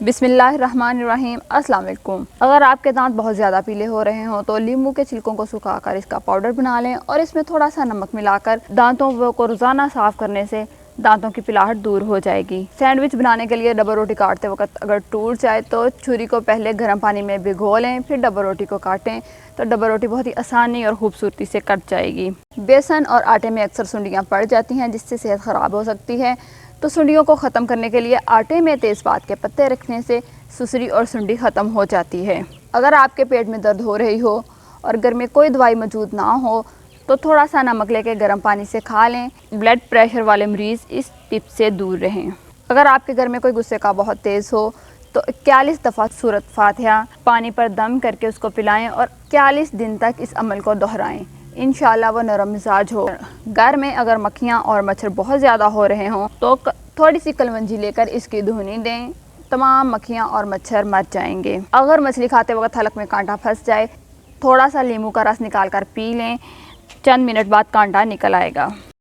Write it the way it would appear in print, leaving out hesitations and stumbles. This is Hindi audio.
बिस्मिल्लाहिर्रहमानिर्रहीम। अस्सलाम वालेकुम। अगर आपके दांत बहुत ज़्यादा पीले हो रहे हों तो नींबू के छिलकों को सुखाकर इसका पाउडर बना लें और इसमें थोड़ा सा नमक मिलाकर दांतों को रोज़ाना साफ़ करने से दांतों की पिलाहट दूर हो जाएगी। सैंडविच बनाने के लिए डबल रोटी काटते वक्त अगर टूट जाए तो छुरी को पहले गर्म पानी में भिगो लें, फिर डबल रोटी को काटें तो डबल रोटी बहुत ही आसानी और खूबसूरती से कट जाएगी। बेसन और आटे में अक्सर सुंडियाँ पड़ जाती हैं जिससे सेहत ख़राब हो सकती है, तो सुंडियों को ख़त्म करने के लिए आटे में तेज़पात के पत्ते रखने से सुसरी और सुंडी ख़त्म हो जाती है। अगर आपके पेट में दर्द हो रही हो और घर में कोई दवाई मौजूद ना हो तो थोड़ा सा नमक लेके गर्म पानी से खा लें। ब्लड प्रेशर वाले मरीज़ इस टिप से दूर रहें। अगर आपके घर में कोई गुस्से का बहुत तेज़ हो तो 41 दफ़ा सूरत फातिहा पानी पर दम करके उसको पिलाएं और 41 दिन तक इस अमल को दोहराएं। इंशाल्लाह वो नरम मिजाज हो। घर में अगर मक्खियाँ और मच्छर बहुत ज़्यादा हो रहे हों तो थोड़ी सी कलवंजी लेकर इसकी धुनी दें, तमाम मक्खियाँ और मच्छर मर जाएंगे। अगर मछली खाते वक्त हलक में कांटा फंस जाए, थोड़ा सा नींबू का रस निकाल कर पी लें, चंद मिनट बाद कांटा निकल आएगा।